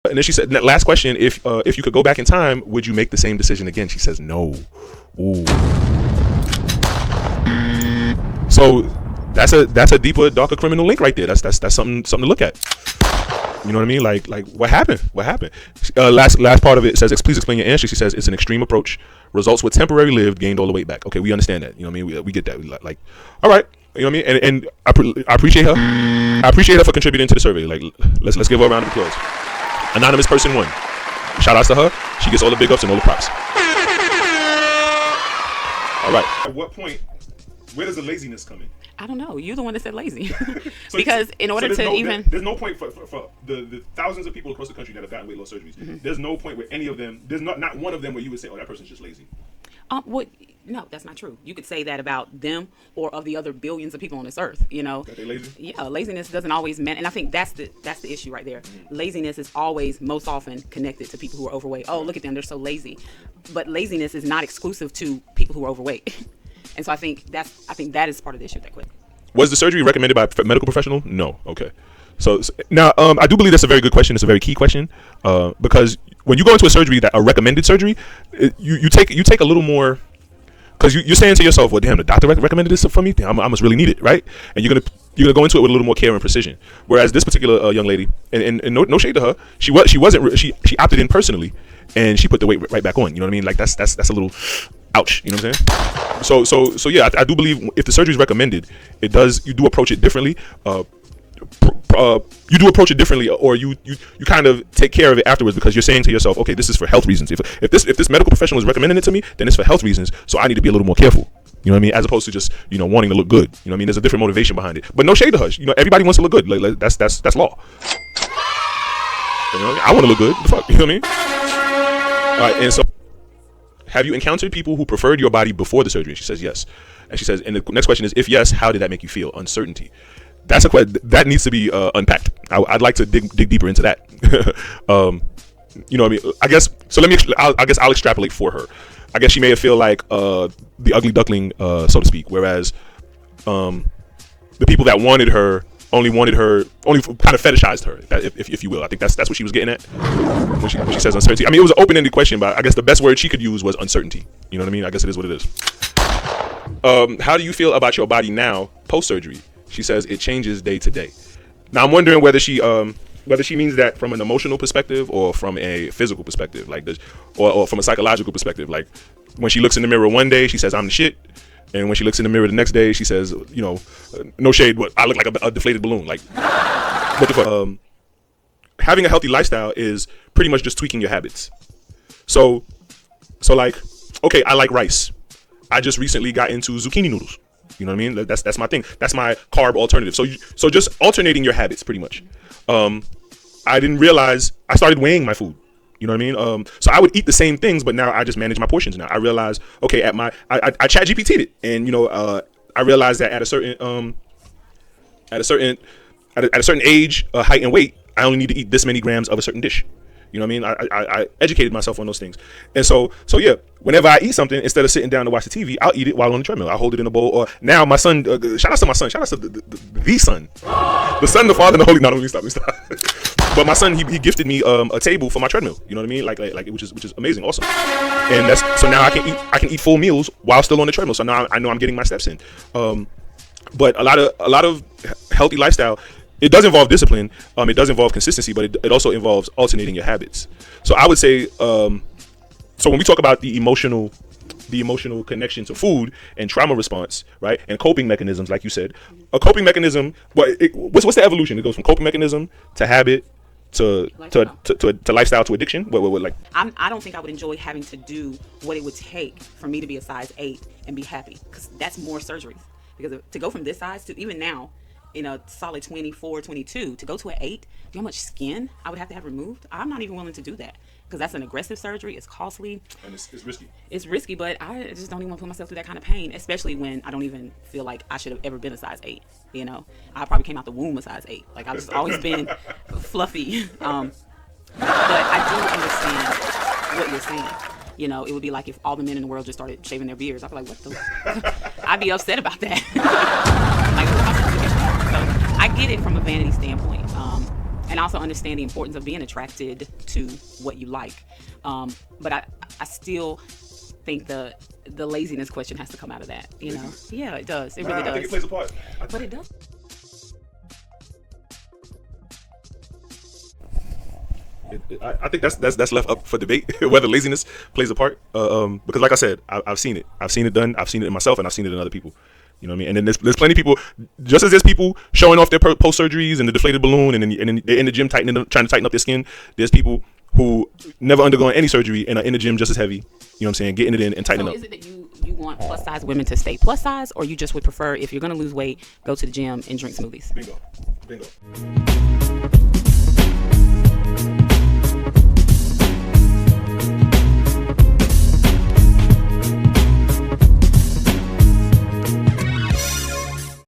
And then she said, last question, if you could go back in time, would you make the same decision again? She says no. Ooh. So that's a deeper, darker criminal link right there. That's something to look at. You know what I mean? Like what happened? Last part of it says, please explain your answer. She says it's an extreme approach. Results were temporary lived, gained all the weight back. Okay, we understand that. You know what I mean? We get that. Like, all right. You know what I mean? And I appreciate her. I appreciate her for contributing to the survey. Like, let's give her a round of applause. Anonymous person 1. Shout outs to her. She gets all the big ups and all the props. All right. At what point? Where does the laziness come in? I don't know. You're the one that said lazy. Because in order to there's no point for the thousands of people across the country that have gotten weight loss surgeries. Mm-hmm. There's no point where any of them, there's not one of them where you would say, oh, that person's just lazy. No, that's not true. You could say that about them or of the other billions of people on this earth, you know. That they lazy? Yeah, laziness doesn't always mean, and I think that's the issue right there. Mm-hmm. Laziness is always most often connected to people who are overweight. Oh, look at them, they're so lazy. But laziness is not exclusive to people who are overweight. And so I think that is part of the issue. That quick. Was the surgery recommended by a medical professional? No. Okay. So now I do believe that's a very good question. It's a very key question because when you go into a recommended surgery, you take a little more, because you're saying to yourself, well, damn, the doctor recommended this for me. Damn, I must really need it, right? And you're gonna go into it with a little more care and precision. Whereas this particular young lady, and no shade to her, she opted in personally, and she put the weight right back on. You know what I mean? Like that's a little ouch. You know what I'm saying? So yeah, I do believe if the surgery is recommended, you do approach it differently. You do approach it differently, or you kind of take care of it afterwards, because you're saying to yourself, okay, this is for health reasons. If this medical professional is recommending it to me, then it's for health reasons. So I need to be a little more careful. You know what I mean? As opposed to just wanting to look good. You know what I mean? There's a different motivation behind it. But no shade to her. Everybody wants to look good. Like that's law. I want to look good. The fuck? You know what I mean? All right. And so, have you encountered people who preferred your body before the surgery? She says yes. And she says, and the next question is, if yes, how did that make you feel? Uncertainty. That's a question that needs to be unpacked. I'd like to dig deeper into that. You know what I mean? I guess so. I'll extrapolate for her. I guess she may have feel like the ugly duckling, so to speak. Whereas the people that wanted her only kind of fetishized her, if you will. I think that's what she was getting at when she says uncertainty. I mean, it was an open-ended question, but I guess the best word she could use was uncertainty. You know what I mean? I guess it is what it is. How do you feel about your body now, post-surgery? She says it changes day to day. Now I'm wondering whether she means that from an emotional perspective or from a physical perspective, like this, or from a psychological perspective. Like when she looks in the mirror one day, she says I'm the shit, and when she looks in the mirror the next day, she says, no shade, but I look like a deflated balloon. Like what the fuck? Having a healthy lifestyle is pretty much just tweaking your habits. So like, okay, I like rice. I just recently got into zucchini noodles. You know what I mean? That's my thing. That's my carb alternative. So just alternating your habits, pretty much. I didn't realize I started weighing my food. You know what I mean? So I would eat the same things, but now I just manage my portions. Now I realize, okay, I chat GPT'd it, and I realized that at a certain age, height, and weight, I only need to eat this many grams of a certain dish. You know what I mean? I educated myself on those things. And so yeah, whenever I eat something, instead of sitting down to watch the TV, I'll eat it while on the treadmill. I'll hold it in a bowl. Or now my son, shout out to my son. Shout out to the son. The Son, the Father, and the Holy... No, let me stop. But my son, he gifted me a table for my treadmill. You know what I mean? Like which is amazing, awesome. And so now I can eat full meals while still on the treadmill. So now I know I'm getting my steps in. But a lot of healthy lifestyle, it does involve discipline. It does involve consistency, but it also involves alternating your habits. So I would say, so when we talk about the emotional connection to food and trauma response, right, and coping mechanisms, like you said, a coping mechanism. What's the evolution? It goes from coping mechanism to habit to lifestyle to addiction. What like? I don't think I would enjoy having to do what it would take for me to be a size 8 and be happy, because that's more surgeries. Because to go from this size to even now, in a solid 24, 22, to go to an 8, do you know how much skin I would have to have removed? I'm not even willing to do that, because that's an aggressive surgery. It's costly. And it's risky. It's risky, but I just don't even want to put myself through that kind of pain, especially when I don't even feel like I should have ever been a size 8. I probably came out the womb a size 8. Like, I've just always been fluffy. But I do understand what you're saying. It would be like if all the men in the world just started shaving their beards. I'd be like, what the? I'd be upset about that. Like, so I get it from a vanity standpoint. And and also understand the importance of being attracted to what you like. But I still think the laziness question has to come out of that. You know, yeah, it does. It really does. I think it plays a part. But it does. I think that's left up for debate whether laziness plays a part. Because like I said, I've seen it. I've seen it done. I've seen it in myself, and I've seen it in other people. You know what I mean? And then there's plenty of people, just as there's people showing off their post surgeries and the deflated balloon, and then they're in the gym trying to tighten up their skin. There's people who never undergone any surgery and are in the gym just as heavy. You know what I'm saying? Getting it in and tightening up. So is it that you want plus size women to stay plus size, or you just would prefer, if you're going to lose weight, go to the gym and drink smoothies? Bingo.